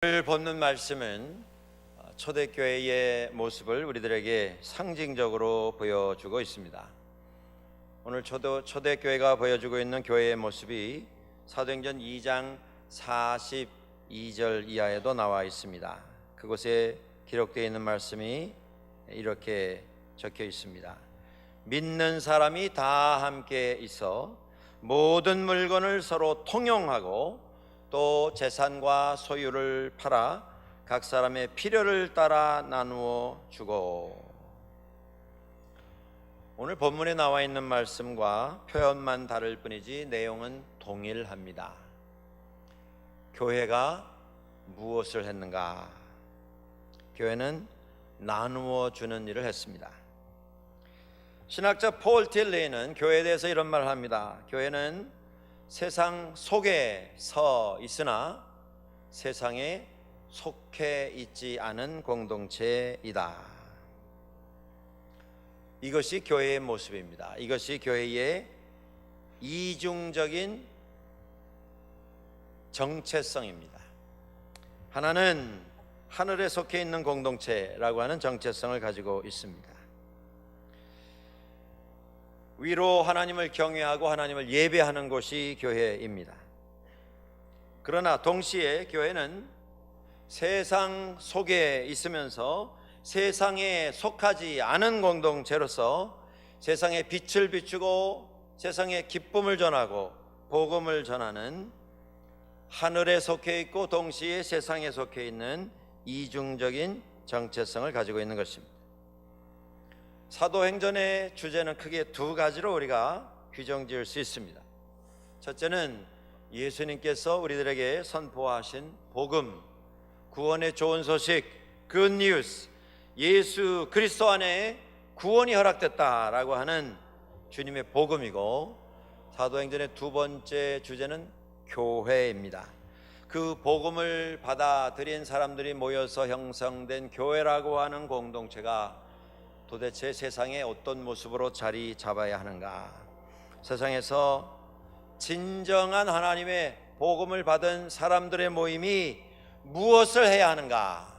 오늘 본문 말씀은 초대교회의 모습을 우리들에게 상징적으로 보여주고 있습니다. 오늘 초대교회가 보여주고 있는 교회의 모습이 사도행전 2장 42절 이하에도 나와 있습니다. 그곳에 기록되어 있는 말씀이 이렇게 적혀 있습니다. 믿는 사람이 다 함께 있어 모든 물건을 서로 통용하고 또 재산과 소유를 팔아 각 사람의 필요를 따라 나누어 주고. 오늘 본문에 나와 있는 말씀과 표현만 다를 뿐이지 내용은 동일합니다. 교회가 무엇을 했는가? 교회는 나누어 주는 일을 했습니다. 신학자 폴 틸리는 교회에 대해서 이런 말을 합니다. 교회는 세상 속에 서 있으나 세상에 속해 있지 않은 공동체이다. 이것이 교회의 모습입니다. 이것이 교회의 이중적인 정체성입니다. 하나는 하늘에 속해 있는 공동체라고 하는 정체성을 가지고 있습니다. 위로 하나님을 경외하고 하나님을 예배하는 곳이 교회입니다. 그러나 동시에 교회는 세상 속에 있으면서 세상에 속하지 않은 공동체로서 세상에 빛을 비추고 세상에 기쁨을 전하고 복음을 전하는 하늘에 속해 있고 동시에 세상에 속해 있는 이중적인 정체성을 가지고 있는 것입니다. 사도행전의 주제는 크게 두 가지로 우리가 규정지을 수 있습니다. 첫째는 예수님께서 우리들에게 선포하신 복음, 구원의 좋은 소식, good news, 예수 그리스도 안에 구원이 허락됐다라고 하는 주님의 복음이고, 사도행전의 두 번째 주제는 교회입니다. 그 복음을 받아들인 사람들이 모여서 형성된 교회라고 하는 공동체가 도대체 세상에 어떤 모습으로 자리 잡아야 하는가? 세상에서 진정한 하나님의 복음을 받은 사람들의 모임이 무엇을 해야 하는가?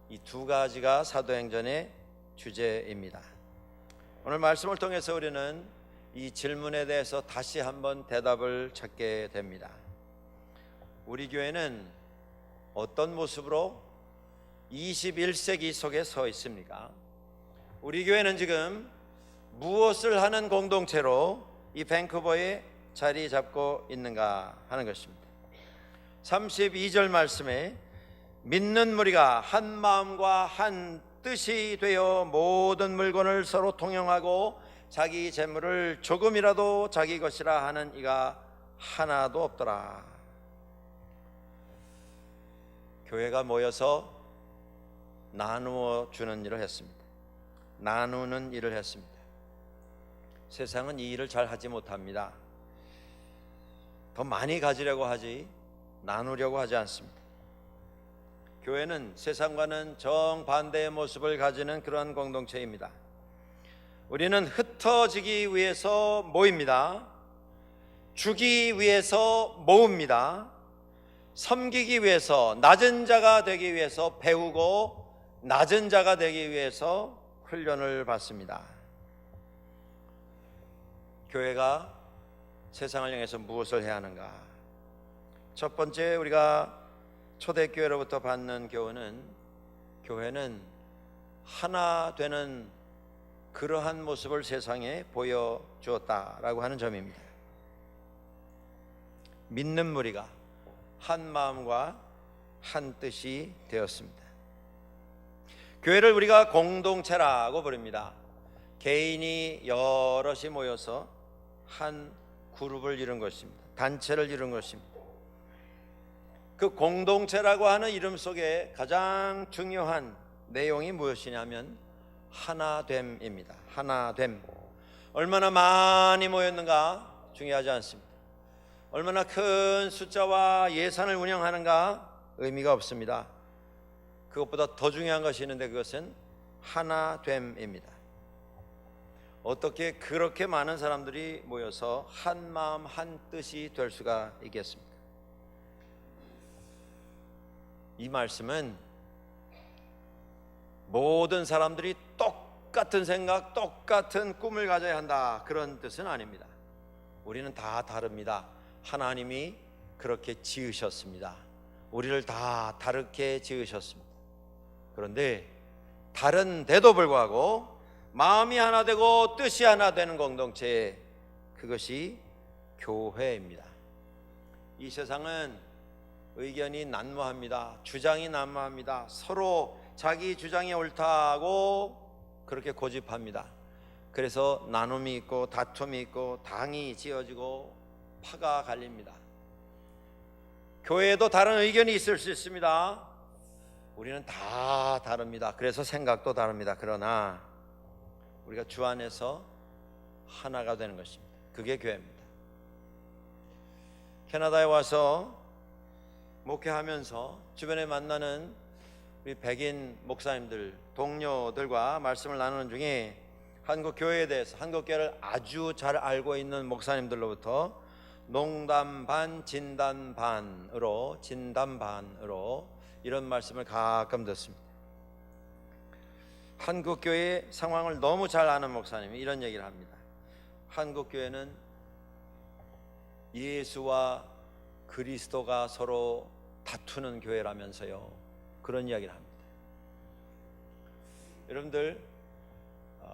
이 두 가지가 사도행전의 주제입니다. 오늘 말씀을 통해서 우리는 이 질문에 대해서 다시 한번 대답을 찾게 됩니다. 우리 교회는 어떤 모습으로 21세기 속에 서 있습니까? 우리 교회는 지금 무엇을 하는 공동체로 이 밴쿠버에 자리 잡고 있는가 하는 것입니다. 32절 말씀에 믿는 무리가 한 마음과 한 뜻이 되어 모든 물건을 서로 통용하고 자기 재물을 조금이라도 자기 것이라 하는 이가 하나도 없더라. 교회가 모여서 나누어 주는 일을 했습니다. 나누는 일을 했습니다. 세상은 이 일을 잘 하지 못합니다. 더 많이 가지려고 하지 나누려고 하지 않습니다. 교회는 세상과는 정반대의 모습을 가지는 그러한 공동체입니다. 우리는 흩어지기 위해서 모입니다. 주기 위해서 모읍니다. 섬기기 위해서, 낮은 자가 되기 위해서 배우고 낮은 자가 되기 위해서 훈련을 받습니다. 교회가 세상을 향해서 무엇을 해야 하는가? 첫 번째, 우리가 초대교회로부터 받는 교회는 하나 되는 그러한 모습을 세상에 보여주었다라고 하는 점입니다. 믿는 무리가 한 마음과 한 뜻이 되었습니다. 교회를 우리가 공동체라고 부릅니다. 개인이 여럿이 모여서 한 그룹을 이룬 것입니다. 단체를 이룬 것입니다. 그 공동체라고 하는 이름 속에 가장 중요한 내용이 무엇이냐면 하나됨입니다. 하나됨. 얼마나 많이 모였는가 중요하지 않습니다. 얼마나 큰 숫자와 예산을 운영하는가 의미가 없습니다. 그것보다 더 중요한 것이 있는데 그것은 하나됨입니다. 어떻게 그렇게 많은 사람들이 모여서 한 마음 한 뜻이 될 수가 있겠습니까? 이 말씀은 모든 사람들이 똑같은 생각, 똑같은 꿈을 가져야 한다, 그런 뜻은 아닙니다. 우리는 다 다릅니다. 하나님이 그렇게 지으셨습니다. 우리를 다 다르게 지으셨습니다. 그런데 다른데도 불구하고 마음이 하나 되고 뜻이 하나 되는 공동체, 그것이 교회입니다. 이 세상은 의견이 난무합니다. 주장이 난무합니다. 서로 자기 주장이 옳다고 그렇게 고집합니다. 그래서 나눔이 있고 다툼이 있고 당이 지어지고 파가 갈립니다. 교회에도 다른 의견이 있을 수 있습니다. 우리는 다 다릅니다. 그래서 생각도 다릅니다. 그러나 우리가 주 안에서 하나가 되는 것입니다. 그게 교회입니다. 캐나다에 와서 목회하면서 주변에 만나는 우리 백인 목사님들, 동료들과 말씀을 나누는 중에 한국 교회에 대해서, 한국 교회를 아주 잘 알고 있는 목사님들로부터 농담 반 진담 반으로 이런 말씀을 가끔 듣습니다. 한국 교회의 상황을 너무 잘 아는 목사님이 이런 얘기를 합니다. 한국 교회는 예수와 그리스도가 서로 다투는 교회라면서요, 그런 이야기를 합니다. 여러분들,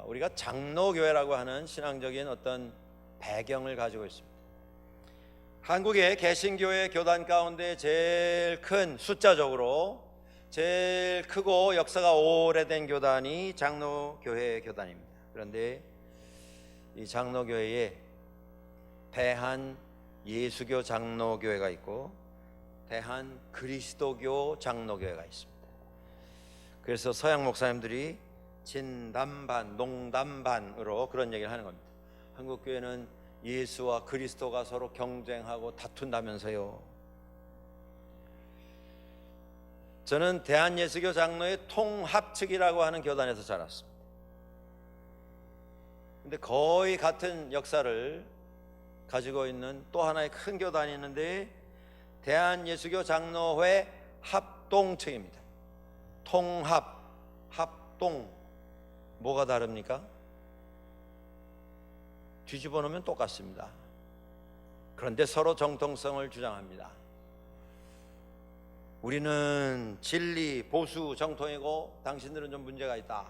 우리가 장로교회라고 하는 신앙적인 어떤 배경을 가지고 있습니다. 한국의 개신교회 교단 가운데 제일 큰, 숫자적으로 제일 크고 역사가 오래된 교단이 장로교회 교단입니다. 그런데 이 장로교회에 대한 예수교 장로교회가 있고 대한 그리스도교 장로교회가 있습니다. 그래서 서양 목사님들이 진담반, 농담반으로 그런 얘기를 하는 겁니다. 한국 교회는 예수와 그리스도가 서로 경쟁하고 다툰다면서요. 저는 대한예수교 장로의 통합측이라고 하는 교단에서 자랐습니다. 근데 거의 같은 역사를 가지고 있는 또 하나의 큰 교단이 있는데 대한예수교 장로회 합동측입니다. 통합, 합동, 뭐가 다릅니까? 뒤집어 놓으면 똑같습니다. 그런데 서로 정통성을 주장합니다. 우리는 진리, 보수, 정통이고 당신들은 좀 문제가 있다.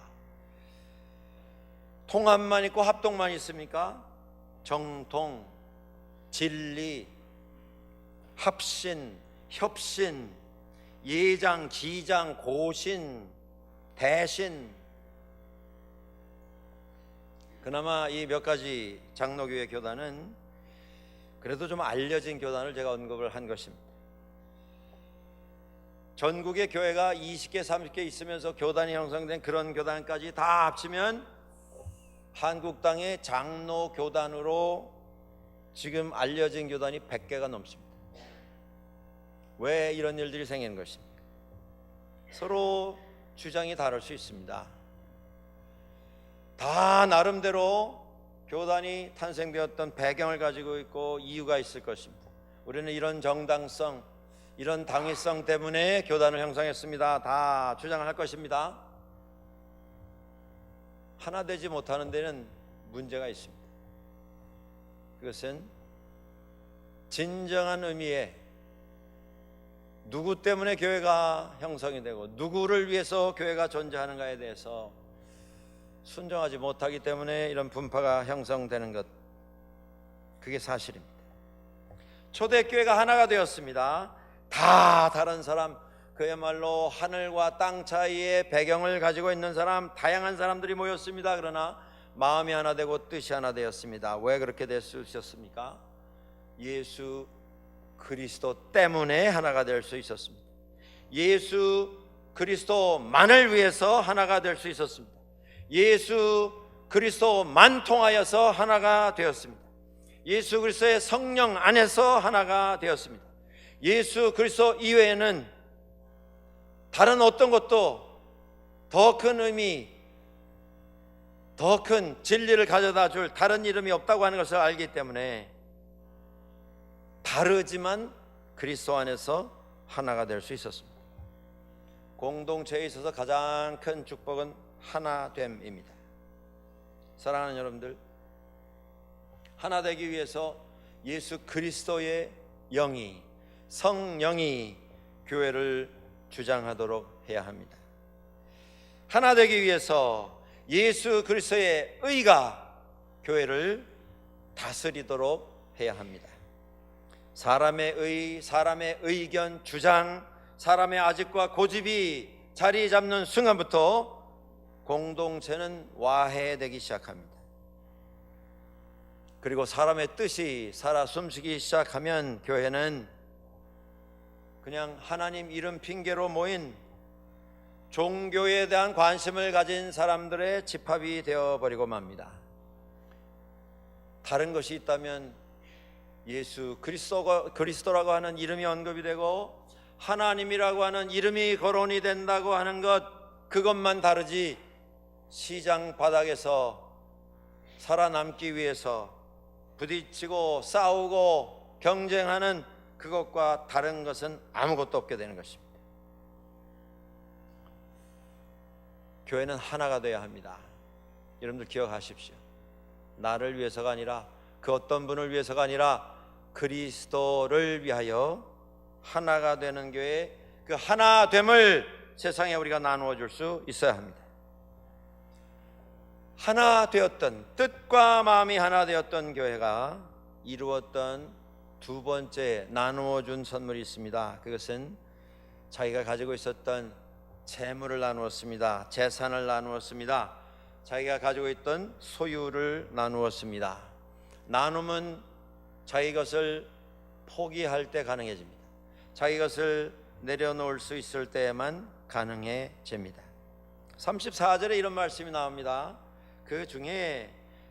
통합만 있고 합동만 있습니까? 정통, 진리, 합신, 협신, 예장, 지장, 고신, 대신. 그나마 이 몇 가지 장로교회 교단은 그래도 좀 알려진 교단을 제가 언급을 한 것입니다. 전국의 교회가 20개, 30개 있으면서 교단이 형성된 그런 교단까지 다 합치면 한국 땅의 장로 교단으로 지금 알려진 교단이 100개가 넘습니다. 왜 이런 일들이 생기는 것입니까? 서로 주장이 다를 수 있습니다. 다 나름대로 교단이 탄생되었던 배경을 가지고 있고 이유가 있을 것입니다. 우리는 이런 정당성, 이런 당위성 때문에 교단을 형성했습니다, 다 주장을 할 것입니다. 하나 되지 못하는 데는 문제가 있습니다. 그것은 진정한 의미의 누구 때문에 교회가 형성이 되고 누구를 위해서 교회가 존재하는가에 대해서 순종하지 못하기 때문에 이런 분파가 형성되는 것, 그게 사실입니다. 초대교회가 하나가 되었습니다. 다 다른 사람, 그야말로 하늘과 땅 사이의 배경을 가지고 있는 사람, 다양한 사람들이 모였습니다. 그러나 마음이 하나 되고 뜻이 하나 되었습니다. 왜 그렇게 될 수 있었습니까? 예수 그리스도 때문에 하나가 될 수 있었습니다. 예수 그리스도만을 위해서 하나가 될 수 있었습니다. 예수 그리스도만 통하여서 하나가 되었습니다. 예수 그리스도의 성령 안에서 하나가 되었습니다. 예수 그리스도 이외에는 다른 어떤 것도 더 큰 의미, 더 큰 진리를 가져다 줄 다른 이름이 없다고 하는 것을 알기 때문에 다르지만 그리스도 안에서 하나가 될 수 있었습니다. 공동체에 있어서 가장 큰 축복은 하나됨입니다. 사랑하는 여러분들, 하나 되기 위해서 예수 그리스도의 영이, 성령이 교회를 주장하도록 해야 합니다. 하나 되기 위해서 예수 그리스도의 의가 교회를 다스리도록 해야 합니다. 사람의 의, 사람의 의견, 주장, 사람의 아집과 고집이 자리 잡는 순간부터 공동체는 와해되기 시작합니다. 그리고 사람의 뜻이 살아 숨쉬기 시작하면 교회는 그냥 하나님 이름 핑계로 모인 종교에 대한 관심을 가진 사람들의 집합이 되어버리고 맙니다. 다른 것이 있다면 예수 그리스도라고 하는 이름이 언급이 되고 하나님이라고 하는 이름이 거론이 된다고 하는 것, 그것만 다르지 시장 바닥에서 살아남기 위해서 부딪히고 싸우고 경쟁하는 그것과 다른 것은 아무것도 없게 되는 것입니다. 교회는 하나가 되어야 합니다. 여러분들 기억하십시오. 나를 위해서가 아니라, 그 어떤 분을 위해서가 아니라 그리스도를 위하여 하나가 되는 교회, 그 하나됨을 세상에 우리가 나누어 줄 수 있어야 합니다. 하나 되었던, 뜻과 마음이 하나 되었던 교회가 이루었던 두 번째 나누어 준 선물이 있습니다. 그것은 자기가 가지고 있었던 재물을 나누었습니다. 재산을 나누었습니다. 자기가 가지고 있던 소유를 나누었습니다. 나눔은 자기 것을 포기할 때 가능해집니다. 자기 것을 내려놓을 수 있을 때에만 가능해집니다. 34절에 이런 말씀이 나옵니다. 그 중에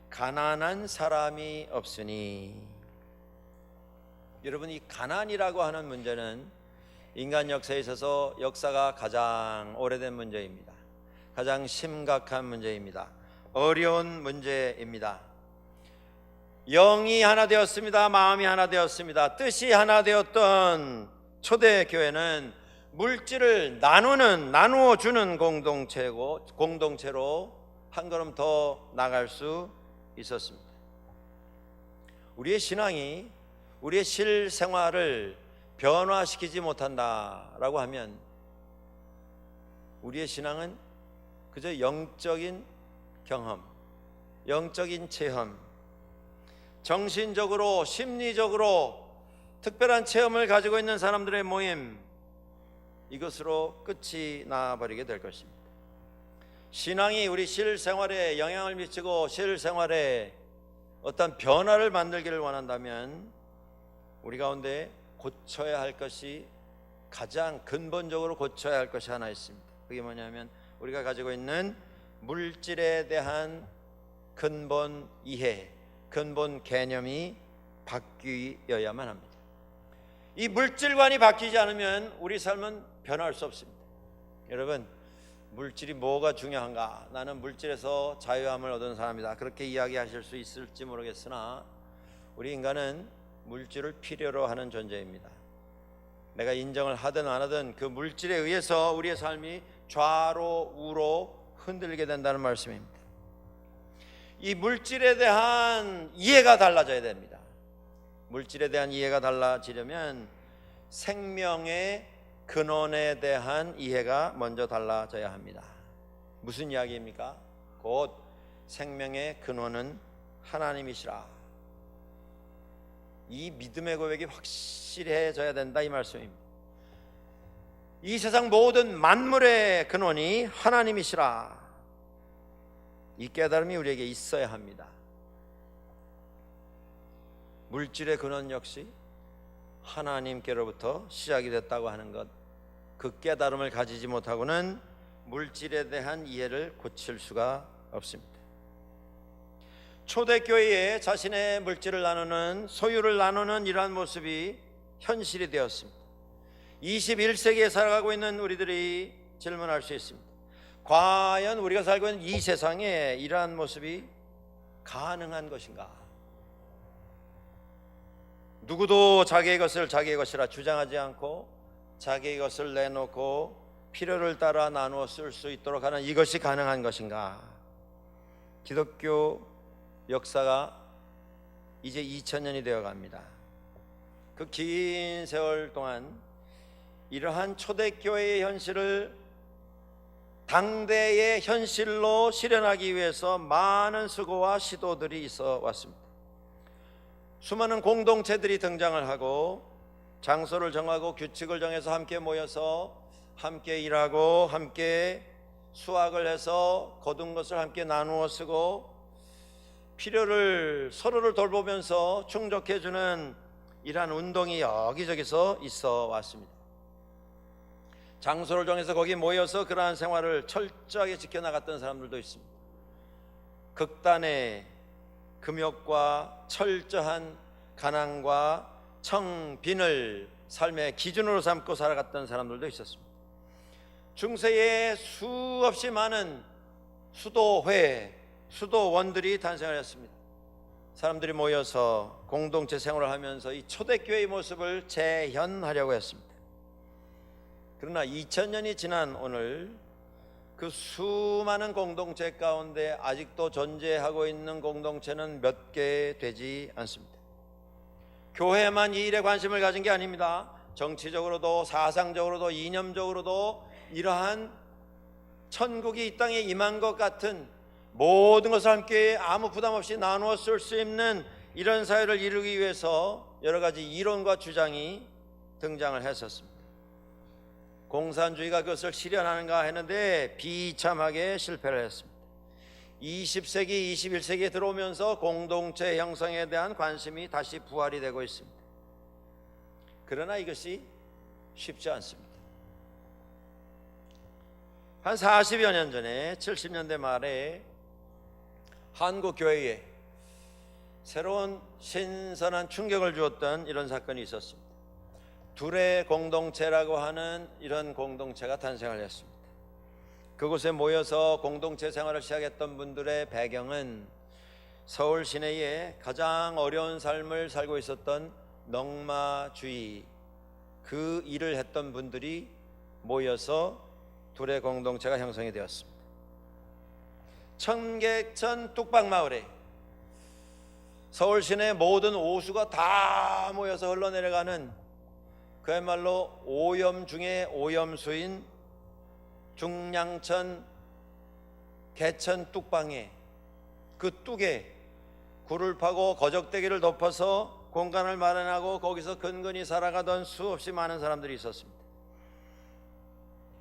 가난한 사람이 없으니. 여러분, 이 가난이라고 하는 문제는 인간 역사에 있어서 역사가 가장 오래된 문제입니다. 가장 심각한 문제입니다. 어려운 문제입니다. 영이 하나 되었습니다. 마음이 하나 되었습니다. 뜻이 하나 되었던 초대교회는 물질을 나누어 주는 공동체로 한 걸음 더 나갈 수 있었습니다. 우리의 신앙이 우리의 실생활을 변화시키지 못한다라고 하면 우리의 신앙은 그저 영적인 경험, 영적인 체험, 정신적으로 심리적으로 특별한 체험을 가지고 있는 사람들의 모임, 이것으로 끝이 나버리게 될 것입니다. 신앙이 우리 실생활에 영향을 미치고 실생활에 어떤 변화를 만들기를 원한다면 우리 가운데 고쳐야 할 것이, 가장 근본적으로 고쳐야 할 것이 하나 있습니다. 그게 뭐냐면 우리가 가지고 있는 물질에 대한 근본 이해, 근본 개념이 바뀌어야만 합니다. 이 물질관이 바뀌지 않으면 우리 삶은 변할 수 없습니다. 여러분, 물질이 뭐가 중요한가? 나는 물질에서 자유함을 얻은 사람이다, 그렇게 이야기하실 수 있을지 모르겠으나 우리 인간은 물질을 필요로 하는 존재입니다. 내가 인정을 하든 안 하든 그 물질에 의해서 우리의 삶이 좌로 우로 흔들리게 된다는 말씀입니다. 이 물질에 대한 이해가 달라져야 됩니다. 물질에 대한 이해가 달라지려면 생명의 근원에 대한 이해가 먼저 달라져야 합니다. 무슨 이야기입니까? 곧 생명의 근원은 하나님이시라. 이 믿음의 고백이 확실해져야 된다, 이 말씀입니다. 이 세상 모든 만물의 근원이 하나님이시라. 이 깨달음이 우리에게 있어야 합니다. 물질의 근원 역시 하나님께로부터 시작이 됐다고 하는 것, 그 깨달음을 가지지 못하고는 물질에 대한 이해를 고칠 수가 없습니다. 초대교회에 자신의 물질을 나누는, 소유를 나누는 이러한 모습이 현실이 되었습니다. 21세기에 살아가고 있는 우리들이 질문할 수 있습니다. 과연 우리가 살고 있는 이 세상에 이러한 모습이 가능한 것인가? 누구도 자기의 것을 자기의 것이라 주장하지 않고 자기의 것을 내놓고 필요를 따라 나누어 쓸 수 있도록 하는 이것이 가능한 것인가? 기독교 역사가 이제 2000년이 되어 갑니다. 그 긴 세월 동안 이러한 초대교회의 현실을 당대의 현실로 실현하기 위해서 많은 수고와 시도들이 있어 왔습니다. 수많은 공동체들이 등장을 하고 장소를 정하고 규칙을 정해서 함께 모여서 함께 일하고 함께 수확을 해서 거둔 것을 함께 나누어 쓰고 필요를 서로를 돌보면서 충족해 주는 이러한 운동이 여기저기서 있어 왔습니다. 장소를 정해서 거기 모여서 그러한 생활을 철저하게 지켜나갔던 사람들도 있습니다. 극단의 금욕과 철저한 가난과 청빈을 삶의 기준으로 삼고 살아갔던 사람들도 있었습니다. 중세에 수없이 많은 수도회, 수도원들이 탄생을 했습니다. 사람들이 모여서 공동체 생활을 하면서 이 초대교회의 모습을 재현하려고 했습니다. 그러나 2000년이 지난 오늘 그 수많은 공동체 가운데 아직도 존재하고 있는 공동체는 몇 개 되지 않습니다. 교회만 이 일에 관심을 가진 게 아닙니다. 정치적으로도 사상적으로도 이념적으로도 이러한 천국이 이 땅에 임한 것 같은 모든 것을 함께 아무 부담 없이 나누어 쓸 수 있는 이런 사회를 이루기 위해서 여러 가지 이론과 주장이 등장을 했었습니다. 공산주의가 그것을 실현하는가 했는데 비참하게 실패를 했습니다. 20세기, 21세기에 들어오면서 공동체 형성에 대한 관심이 다시 부활이 되고 있습니다. 그러나 이것이 쉽지 않습니다. 한 40여 년 전에 70년대 말에 한국 교회에 새로운 신선한 충격을 주었던 이런 사건이 있었습니다. 둘의 공동체라고 하는 이런 공동체가 탄생을 했습니다. 그곳에 모여서 공동체 생활을 시작했던 분들의 배경은 서울 시내에 가장 어려운 삶을 살고 있었던 넝마주의, 그 일을 했던 분들이 모여서 둘의 공동체가 형성이 되었습니다. 청계천 뚝방마을에 서울 시내 모든 오수가 다 모여서 흘러내려가는 그야말로 오염 중에 오염수인 중량천 개천 뚝방에 그 뚝에 굴을 파고 거적대기를 덮어서 공간을 마련하고 거기서 근근히 살아가던 수없이 많은 사람들이 있었습니다.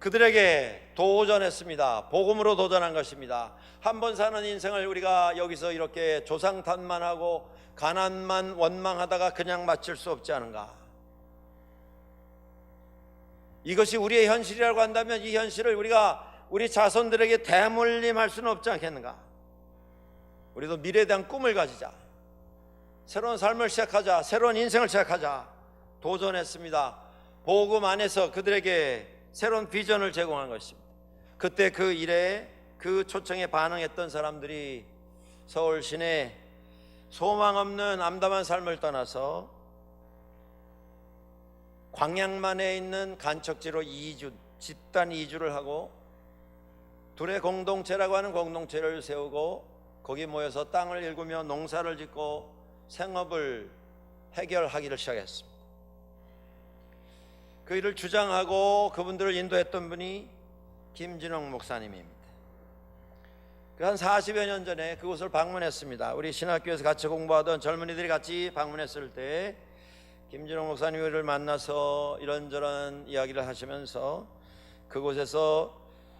그들에게 도전했습니다. 복음으로 도전한 것입니다. 한 번 사는 인생을 우리가 여기서 이렇게 조상탄만하고 가난만 원망하다가 그냥 마칠 수 없지 않은가. 이것이 우리의 현실이라고 한다면 이 현실을 우리가 우리 자손들에게 대물림할 수는 없지 않겠는가. 우리도 미래에 대한 꿈을 가지자, 새로운 삶을 시작하자, 새로운 인생을 시작하자 도전했습니다. 복음 안에서 그들에게 새로운 비전을 제공한 것입니다. 그때 그 일에 그 초청에 반응했던 사람들이 서울 시내 소망 없는 암담한 삶을 떠나서 광양만에 있는 간척지로 집단 이주를 하고 둘의 공동체라고 하는 공동체를 세우고 거기 모여서 땅을 일구며 농사를 짓고 생업을 해결하기를 시작했습니다. 그 일을 주장하고 그분들을 인도했던 분이 김진홍 목사님입니다. 한 40여 년 전에 그곳을 방문했습니다. 우리 신학교에서 같이 공부하던 젊은이들이 같이 방문했을 때 김진홍 목사님을 만나서 이런저런 이야기를 하시면서 그곳에서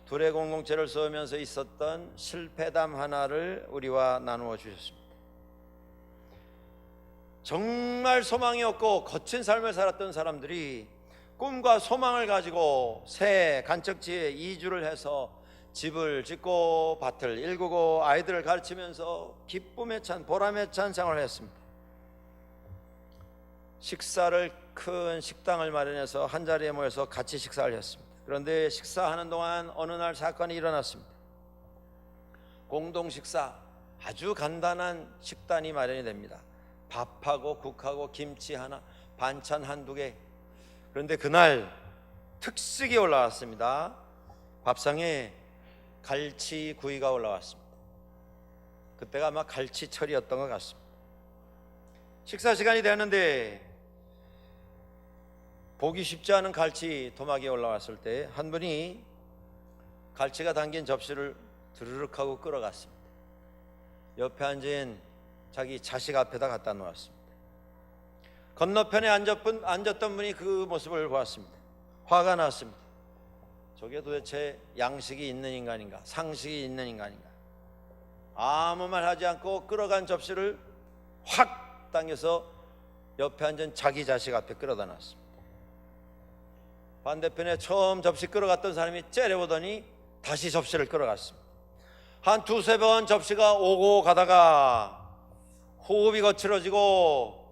둘의 공동체를 세우면서 있었던 실패담 하나를 우리와 나누어 주셨습니다. 정말 소망이 없고 거친 삶을 살았던 사람들이 꿈과 소망을 가지고 새 간척지에 이주를 해서 집을 짓고 밭을 일구고 아이들을 가르치면서 기쁨에 찬 보람에 찬 생활을 했습니다. 식사를 큰 식당을 마련해서 한자리에 모여서 같이 식사를 했습니다. 그런데 식사하는 동안 어느 날 사건이 일어났습니다. 공동 식사, 아주 간단한 식단이 마련이 됩니다. 밥하고 국하고 김치 하나, 반찬 한두 개. 그런데 그날 특식이 올라왔습니다. 밥상에 갈치구이가 올라왔습니다. 그때가 아마 갈치철이었던 것 같습니다. 식사 시간이 되었는데 보기 쉽지 않은 갈치 도막이 올라왔을 때 한 분이 갈치가 담긴 접시를 드르륵 하고 끌어갔습니다. 옆에 앉은 자기 자식 앞에다 갖다 놓았습니다. 건너편에 앉았던 분이 그 모습을 보았습니다. 화가 났습니다. 저게 도대체 양식이 있는 인간인가, 상식이 있는 인간인가. 아무 말 하지 않고 끌어간 접시를 확 당겨서 옆에 앉은 자기 자식 앞에 끌어다 놨습니다. 반대편에 처음 접시 끌어갔던 사람이 째려보더니 다시 접시를 끌어갔습니다. 한 두세 번 접시가 오고 가다가 호흡이 거칠어지고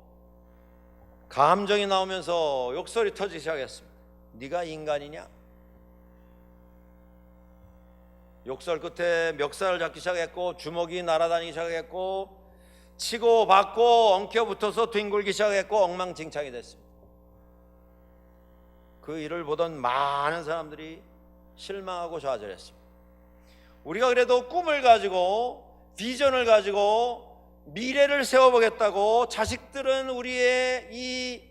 감정이 나오면서 욕설이 터지기 시작했습니다. 네가 인간이냐? 욕설 끝에 멱살을 잡기 시작했고 주먹이 날아다니기 시작했고 치고 받고 엉켜붙어서 뒹굴기 시작했고 엉망진창이 됐습니다. 그 일을 보던 많은 사람들이 실망하고 좌절했습니다. 우리가 그래도 꿈을 가지고 비전을 가지고 미래를 세워보겠다고 자식들은 우리의 이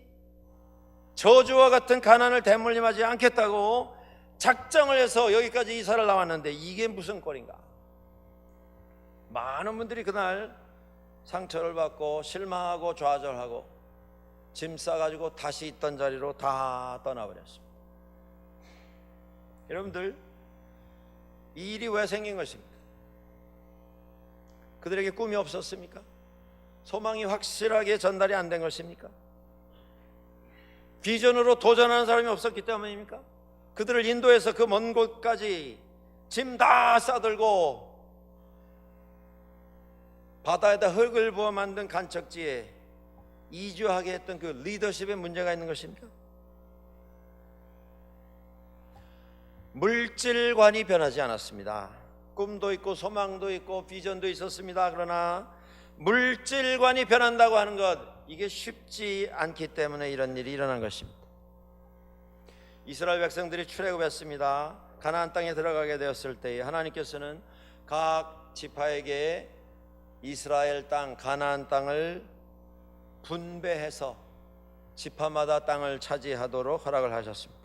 저주와 같은 가난을 대물림하지 않겠다고 작정을 해서 여기까지 이사를 나왔는데 이게 무슨 꼴인가. 많은 분들이 그날 상처를 받고 실망하고 좌절하고 짐 싸가지고 다시 있던 자리로 다 떠나버렸습니다. 여러분들, 이 일이 왜 생긴 것입니까? 그들에게 꿈이 없었습니까? 소망이 확실하게 전달이 안 된 것입니까? 비전으로 도전하는 사람이 없었기 때문입니까? 그들을 인도해서 그 먼 곳까지 짐 다 싸들고 바다에다 흙을 부어 만든 간척지에 이주하게 했던 그 리더십에 문제가 있는 것입니까? 물질관이 변하지 않았습니다. 꿈도 있고 소망도 있고 비전도 있었습니다. 그러나 물질관이 변한다고 하는 것, 이게 쉽지 않기 때문에 이런 일이 일어난 것입니다. 이스라엘 백성들이 출애굽했습니다. 가나안 땅에 들어가게 되었을 때 하나님께서는 각 지파에게 이스라엘 땅, 가나안 땅을 분배해서 지파마다 땅을 차지하도록 허락을 하셨습니다.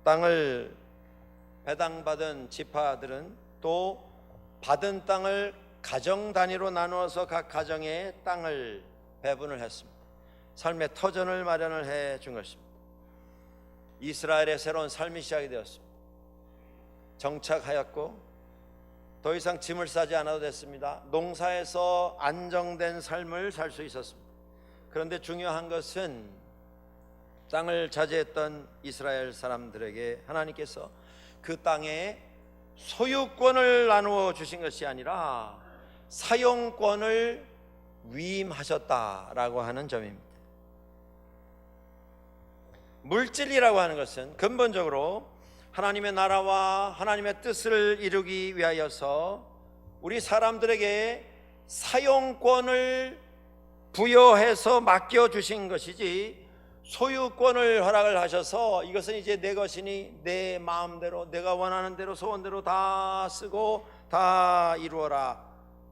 땅을 배당받은 지파들은 또 받은 땅을 가정 단위로 나누어서 각 가정에 땅을 배분을 했습니다. 삶의 터전을 마련을 해 준 것입니다. 이스라엘의 새로운 삶이 시작이 되었습니다. 정착하였고 더 이상 짐을 싸지 않아도 됐습니다. 농사에서 안정된 삶을 살 수 있었습니다. 그런데 중요한 것은 땅을 차지했던 이스라엘 사람들에게 하나님께서 그 땅에 소유권을 나누어 주신 것이 아니라 사용권을 위임하셨다라고 하는 점입니다. 물질이라고 하는 것은 근본적으로 하나님의 나라와 하나님의 뜻을 이루기 위하여서 우리 사람들에게 사용권을 부여해서 맡겨주신 것이지, 소유권을 허락을 하셔서 이것은 이제 내 것이니 내 마음대로 내가 원하는 대로 소원대로 다 쓰고 다 이루어라,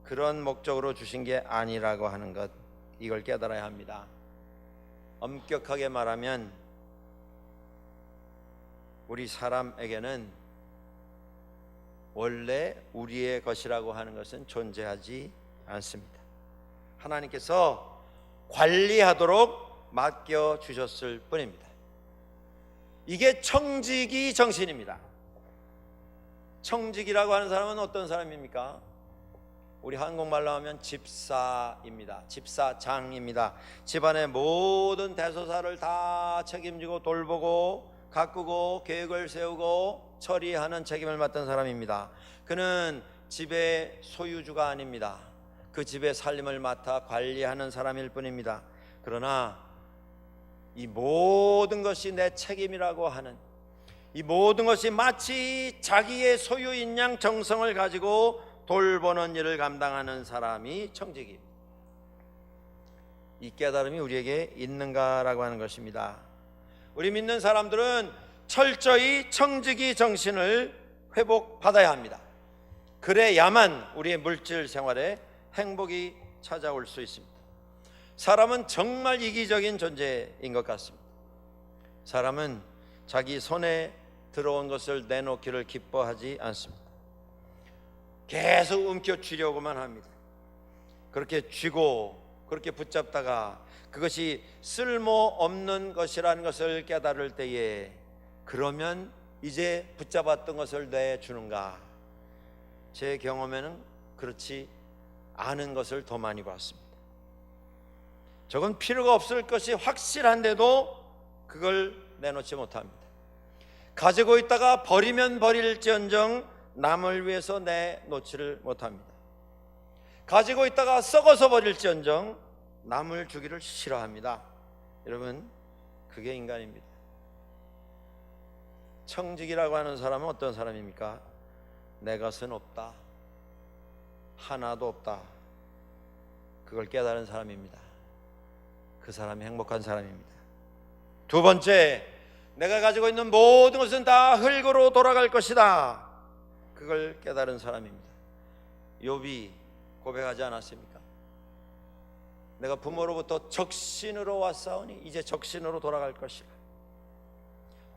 그런 목적으로 주신 게 아니라고 하는 것, 이걸 깨달아야 합니다. 엄격하게 말하면 우리 사람에게는 원래 우리의 것이라고 하는 것은 존재하지 않습니다. 하나님께서 관리하도록 맡겨주셨을 뿐입니다. 이게 청지기 정신입니다. 청지기라고 하는 사람은 어떤 사람입니까? 우리 한국말로 하면 집사입니다. 집사장입니다. 집안의 모든 대소사를 다 책임지고 돌보고 가꾸고 계획을 세우고 처리하는 책임을 맡은 사람입니다. 그는 집의 소유주가 아닙니다. 그 집의 살림을 맡아 관리하는 사람일 뿐입니다. 그러나 이 모든 것이 내 책임이라고 하는, 이 모든 것이 마치 자기의 소유인 양 정성을 가지고 돌보는 일을 감당하는 사람이 청지기입니다. 이 깨달음이 우리에게 있는가라고 하는 것입니다. 우리 믿는 사람들은 철저히 청지기 정신을 회복받아야 합니다. 그래야만 우리의 물질 생활에 행복이 찾아올 수 있습니다. 사람은 정말 이기적인 존재인 것 같습니다. 사람은 자기 손에 들어온 것을 내놓기를 기뻐하지 않습니다. 계속 움켜쥐려고만 합니다. 그렇게 쥐고 그렇게 붙잡다가 그것이 쓸모없는 것이라는 것을 깨달을 때에, 그러면 이제 붙잡았던 것을 내주는가? 제 경험에는 그렇지 않은 것을 더 많이 봤습니다. 저건 필요가 없을 것이 확실한데도 그걸 내놓지 못합니다. 가지고 있다가 버리면 버릴지언정 남을 위해서 내놓지를 못합니다. 가지고 있다가 썩어서 버릴지언정 남을 주기를 싫어합니다. 여러분, 그게 인간입니다. 청직이라고 하는 사람은 어떤 사람입니까? 내 것은 없다, 하나도 없다, 그걸 깨달은 사람입니다. 그 사람이 행복한 사람입니다. 두 번째, 내가 가지고 있는 모든 것은 다 흙으로 돌아갈 것이다, 그걸 깨달은 사람입니다. 욥이 고백하지 않았습니까? 내가 부모로부터 적신으로 왔사오니 이제 적신으로 돌아갈 것이라.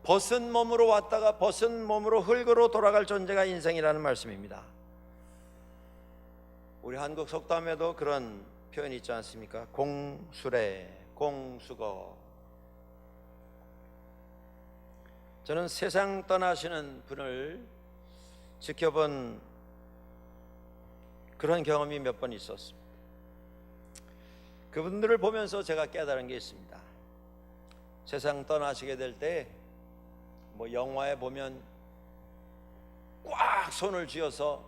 벗은 몸으로 왔다가 벗은 몸으로 흙으로 돌아갈 존재가 인생이라는 말씀입니다. 우리 한국 속담에도 그런 표현이 있지 않습니까? 공수래, 공수거. 저는 세상 떠나시는 분을 지켜본 그런 경험이 몇 번 있었습니다. 그분들을 보면서 제가 깨달은 게 있습니다. 세상 떠나시게 될 때 영화에 보면 꽉 손을 쥐어서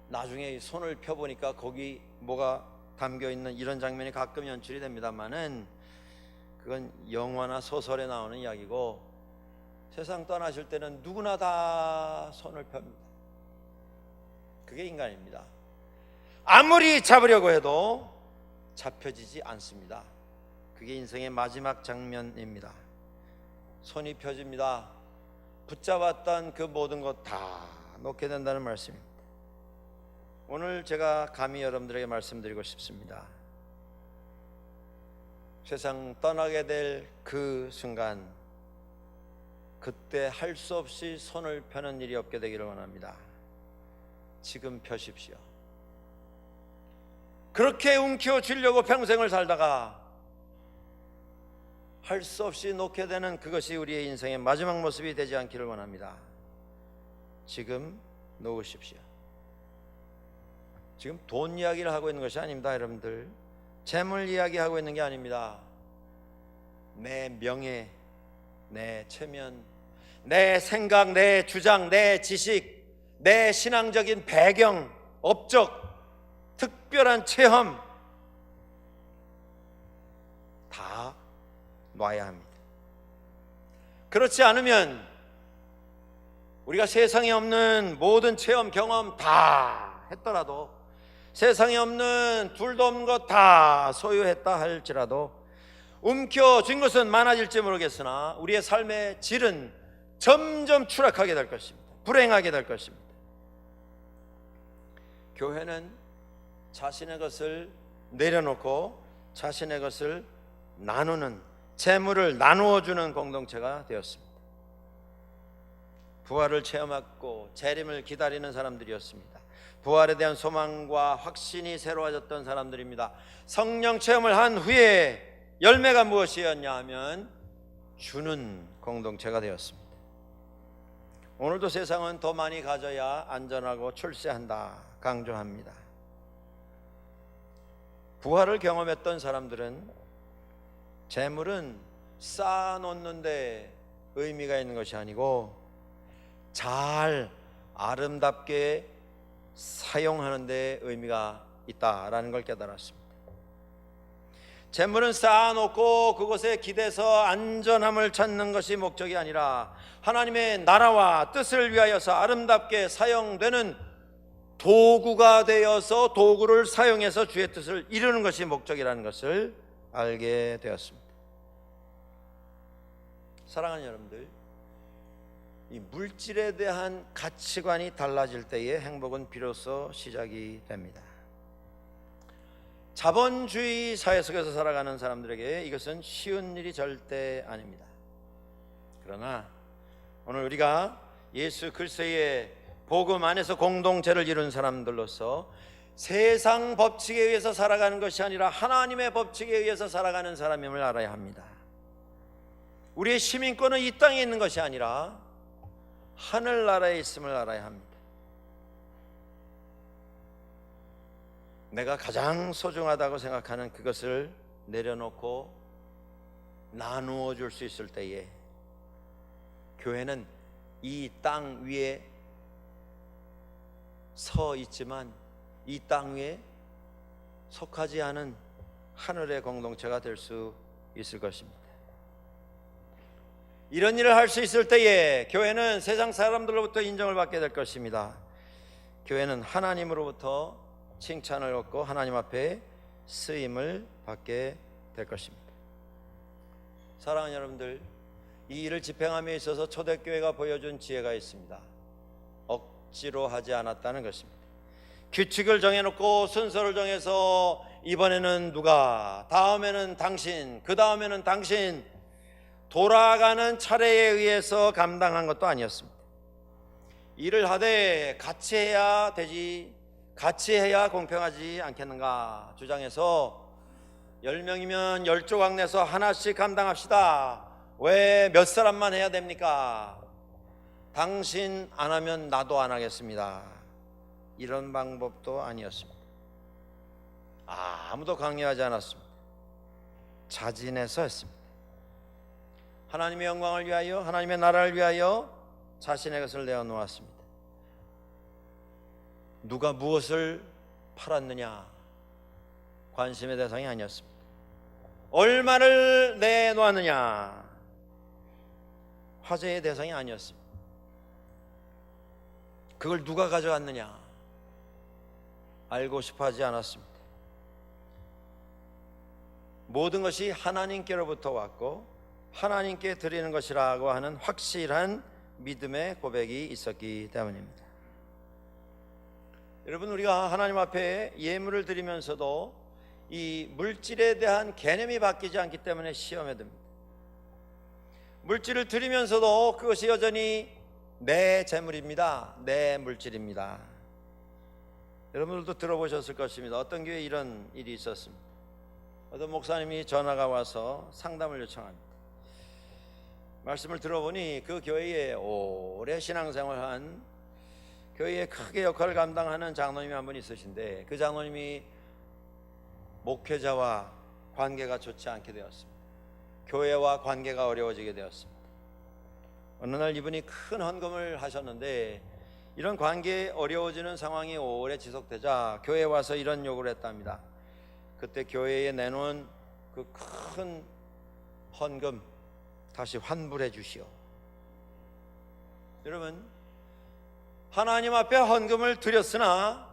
나중에 손을 펴보니까 거기 뭐가 담겨있는 이런 장면이 가끔 연출이 됩니다만은 그건 영화나 소설에 나오는 이야기고, 세상 떠나실 때는 누구나 다 손을 펴니다. 그게 인간입니다. 아무리 잡으려고 해도 잡혀지지 않습니다. 그게 인생의 마지막 장면입니다. 손이 펴집니다. 붙잡았던 그 모든 것 다 놓게 된다는 말씀입니다. 오늘 제가 감히 여러분들에게 말씀드리고 싶습니다. 세상 떠나게 될 그 순간, 그때 할 수 없이 손을 펴는 일이 없게 되기를 원합니다. 지금 펴십시오. 그렇게 움켜쥐려고 평생을 살다가 할 수 없이 놓게 되는 그것이 우리의 인생의 마지막 모습이 되지 않기를 원합니다. 지금 놓으십시오. 지금 돈 이야기를 하고 있는 것이 아닙니다. 여러분들, 재물 이야기하고 있는 게 아닙니다. 내 명예, 내 체면, 내 생각, 내 주장, 내 지식, 내 신앙적인 배경, 업적, 특별한 체험 다 놔야 합니다. 그렇지 않으면 우리가 세상에 없는 모든 체험, 경험 다 했더라도, 세상에 없는 둘도 없는 것 다 소유했다 할지라도 움켜쥔 것은 많아질지 모르겠으나 우리의 삶의 질은 점점 추락하게 될 것입니다. 불행하게 될 것입니다. 교회는 자신의 것을 내려놓고 자신의 것을 나누는, 재물을 나누어주는 공동체가 되었습니다. 부활을 체험하고 재림을 기다리는 사람들이었습니다. 부활에 대한 소망과 확신이 새로워졌던 사람들입니다. 성령 체험을 한 후에 열매가 무엇이었냐 하면 주는 공동체가 되었습니다. 오늘도 세상은 더 많이 가져야 안전하고 출세한다 강조합니다. 부활을 경험했던 사람들은 재물은 쌓아놓는데 의미가 있는 것이 아니고 잘 아름답게 사용하는 데 의미가 있다라는 걸 깨달았습니다. 재물은 쌓아놓고 그곳에 기대서 안전함을 찾는 것이 목적이 아니라 하나님의 나라와 뜻을 위하여서 아름답게 사용되는 도구가 되어서 도구를 사용해서 주의 뜻을 이루는 것이 목적이라는 것을 알게 되었습니다. 사랑하는 여러분들, 이 물질에 대한 가치관이 달라질 때에 행복은 비로소 시작이 됩니다. 자본주의 사회 속에서 살아가는 사람들에게 이것은 쉬운 일이 절대 아닙니다. 그러나 오늘 우리가 예수 그리스도의 복음 안에서 공동체를 이룬 사람들로서 세상 법칙에 의해서 살아가는 것이 아니라 하나님의 법칙에 의해서 살아가는 사람임을 알아야 합니다. 우리의 시민권은 이 땅에 있는 것이 아니라 하늘나라에 있음을 알아야 합니다. 내가 가장 소중하다고 생각하는 그것을 내려놓고 나누어 줄 수 있을 때에 교회는 이 땅 위에 서 있지만 이 땅 위에 속하지 않은 하늘의 공동체가 될 수 있을 것입니다. 이런 일을 할 수 있을 때에 교회는 세상 사람들로부터 인정을 받게 될 것입니다. 교회는 하나님으로부터 칭찬을 얻고 하나님 앞에 쓰임을 받게 될 것입니다. 사랑하는 여러분들, 이 일을 집행함에 있어서 초대교회가 보여준 지혜가 있습니다. 억지로 하지 않았다는 것입니다. 규칙을 정해놓고 순서를 정해서 이번에는 누가, 다음에는 당신, 그 다음에는 당신, 돌아가는 차례에 의해서 감당한 것도 아니었습니다. 일을 하되 같이 해야 되지, 같이 해야 공평하지 않겠는가 주장해서 10명이면 10조각 내서 하나씩 감당합시다. 왜 몇 사람만 해야 됩니까? 당신 안 하면 나도 안 하겠습니다. 이런 방법도 아니었습니다. 아무도 강요하지 않았습니다. 자진해서 했습니다. 하나님의 영광을 위하여, 하나님의 나라를 위하여 자신의 것을 내어놓았습니다. 누가 무엇을 팔았느냐 관심의 대상이 아니었습니다. 얼마를 내놓았느냐 화제의 대상이 아니었습니다. 그걸 누가 가져갔느냐 알고 싶어 하지 않았습니다. 모든 것이 하나님께로부터 왔고 하나님께 드리는 것이라고 하는 확실한 믿음의 고백이 있었기 때문입니다. 여러분, 우리가 하나님 앞에 예물을 드리면서도 이 물질에 대한 개념이 바뀌지 않기 때문에 시험에 듭니다. 물질을 드리면서도 그것이 여전히 내 재물입니다. 내 물질입니다. 여러분들도 들어보셨을 것입니다. 어떤 교회에 이런 일이 있었습니다. 어떤 목사님이 전화가 와서 상담을 요청합니다. 말씀을 들어보니 그 교회에 오래 신앙생활한 교회에 크게 역할을 감당하는 장로님이 한 분 있으신데 그 장로님이 목회자와 관계가 좋지 않게 되었습니다. 교회와 관계가 어려워지게 되었습니다. 어느 날 이분이 큰 헌금을 하셨는데 이런 관계에 어려워지는 상황이 오래 지속되자 교회에 와서 이런 요구를 했답니다. 그때 교회에 내놓은 그 큰 헌금 다시 환불해 주시오. 여러분, 하나님 앞에 헌금을 드렸으나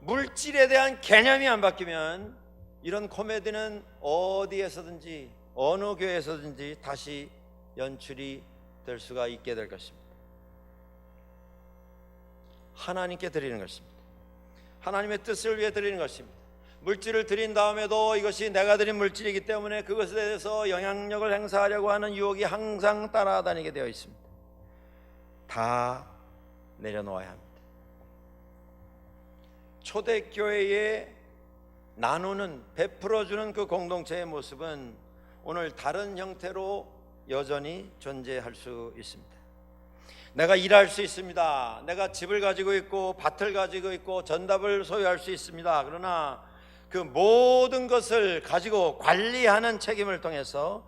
물질에 대한 개념이 안 바뀌면 이런 코미디는 어디에서든지 어느 교회에서든지 다시 연출이 될 수가 있게 될 것입니다. 하나님께 드리는 것입니다. 하나님의 뜻을 위해 드리는 것입니다. 물질을 드린 다음에도 이것이 내가 드린 물질이기 때문에 그것에 대해서 영향력을 행사하려고 하는 유혹이 항상 따라다니게 되어 있습니다. 다 내려놓아야 합니다. 초대교회에 나누는, 베풀어주는 그 공동체의 모습은 오늘 다른 형태로 여전히 존재할 수 있습니다. 내가 일할 수 있습니다. 내가 집을 가지고 있고 밭을 가지고 있고 전답을 소유할 수 있습니다. 그러나 그 모든 것을 가지고 관리하는 책임을 통해서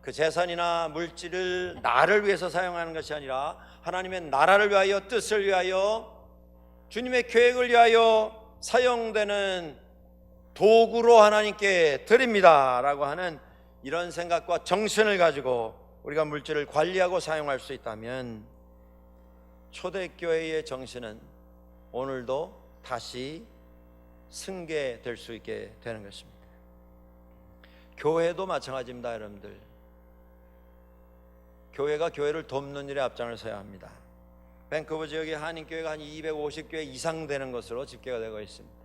그 재산이나 물질을 나를 위해서 사용하는 것이 아니라 하나님의 나라를 위하여, 뜻을 위하여, 주님의 계획을 위하여 사용되는 도구로 하나님께 드립니다 라고 하는 이런 생각과 정신을 가지고 우리가 물질을 관리하고 사용할 수 있다면 초대교회의 정신은 오늘도 다시 승계될 수 있게 되는 것입니다. 교회도 마찬가지입니다. 여러분들, 교회가 교회를 돕는 일에 앞장을 서야 합니다. 밴쿠버 지역의 한인교회가 한 250교회 이상 되는 것으로 집계가 되고 있습니다.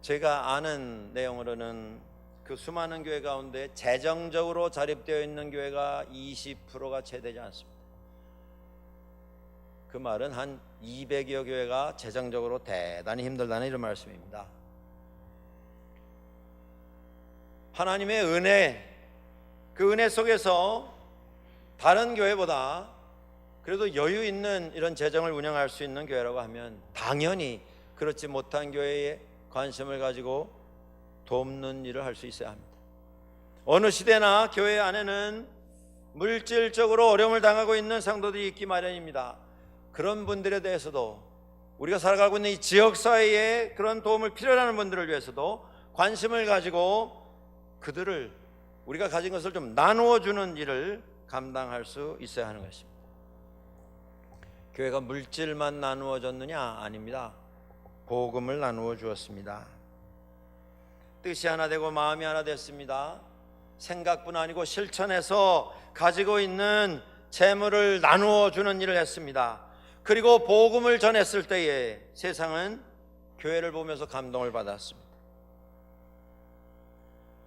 제가 아는 내용으로는 그 수많은 교회 가운데 재정적으로 자립되어 있는 교회가 20%가 채 되지 않습니다. 그 말은 한 200여 교회가 재정적으로 대단히 힘들다는 이런 말씀입니다. 하나님의 은혜, 그 은혜 속에서 다른 교회보다 그래도 여유 있는 이런 재정을 운영할 수 있는 교회라고 하면 당연히 그렇지 못한 교회에 관심을 가지고 돕는 일을 할 수 있어야 합니다. 어느 시대나 교회 안에는 물질적으로 어려움을 당하고 있는 성도들이 있기 마련입니다. 그런 분들에 대해서도, 우리가 살아가고 있는 이 지역사회에 그런 도움을 필요로 하는 분들을 위해서도 관심을 가지고 그들을, 우리가 가진 것을 좀 나누어 주는 일을 감당할 수 있어야 하는 것입니다. 교회가 물질만 나누어 줬느냐? 아닙니다. 복음을 나누어 주었습니다. 뜻이 하나 되고 마음이 하나 됐습니다. 생각뿐 아니고 실천해서 가지고 있는 재물을 나누어 주는 일을 했습니다. 그리고 복음을 전했을 때에 세상은 교회를 보면서 감동을 받았습니다.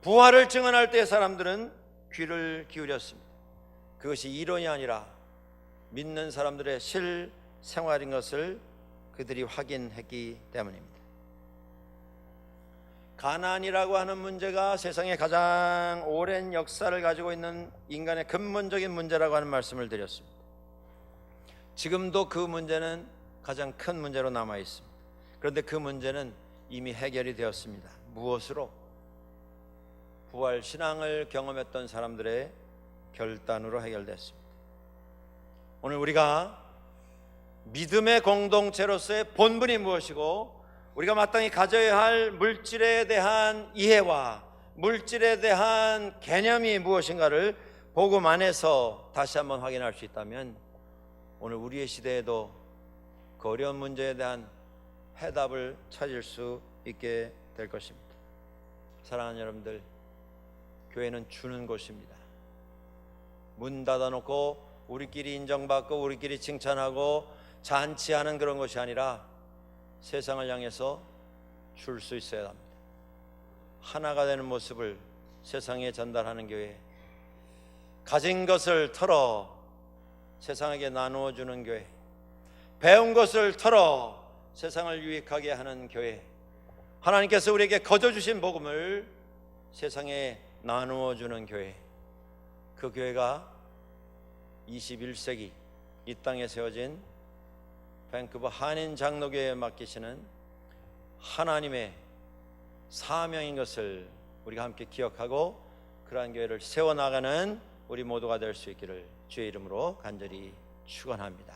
부활을 증언할 때 사람들은 귀를 기울였습니다. 그것이 이론이 아니라 믿는 사람들의 실생활인 것을 그들이 확인했기 때문입니다. 가난이라고 하는 문제가 세상에 가장 오랜 역사를 가지고 있는 인간의 근본적인 문제라고 하는 말씀을 드렸습니다. 지금도 그 문제는 가장 큰 문제로 남아 있습니다. 그런데 그 문제는 이미 해결이 되었습니다. 무엇으로? 부활 신앙을 경험했던 사람들의 결단으로 해결됐습니다. 오늘 우리가 믿음의 공동체로서의 본분이 무엇이고 우리가 마땅히 가져야 할 물질에 대한 이해와 물질에 대한 개념이 무엇인가를 복음 안에서 다시 한번 확인할 수 있다면 오늘 우리의 시대에도 그 어려운 문제에 대한 해답을 찾을 수 있게 될 것입니다. 사랑하는 여러분들, 교회는 주는 곳입니다. 문 닫아놓고 우리끼리 인정받고 우리끼리 칭찬하고 잔치하는 그런 것이 아니라 세상을 향해서 줄 수 있어야 합니다. 하나가 되는 모습을 세상에 전달하는 교회, 가진 것을 털어 세상에게 나누어 주는 교회, 배운 것을 털어 세상을 유익하게 하는 교회, 하나님께서 우리에게 거저 주신 복음을 세상에 나누어 주는 교회, 그 교회가 21세기 이 땅에 세워진 밴쿠버 한인 장로교회에 맡기시는 하나님의 사명인 것을 우리가 함께 기억하고 그러한 교회를 세워나가는 우리 모두가 될 수 있기를 주의 이름으로 간절히 축원합니다.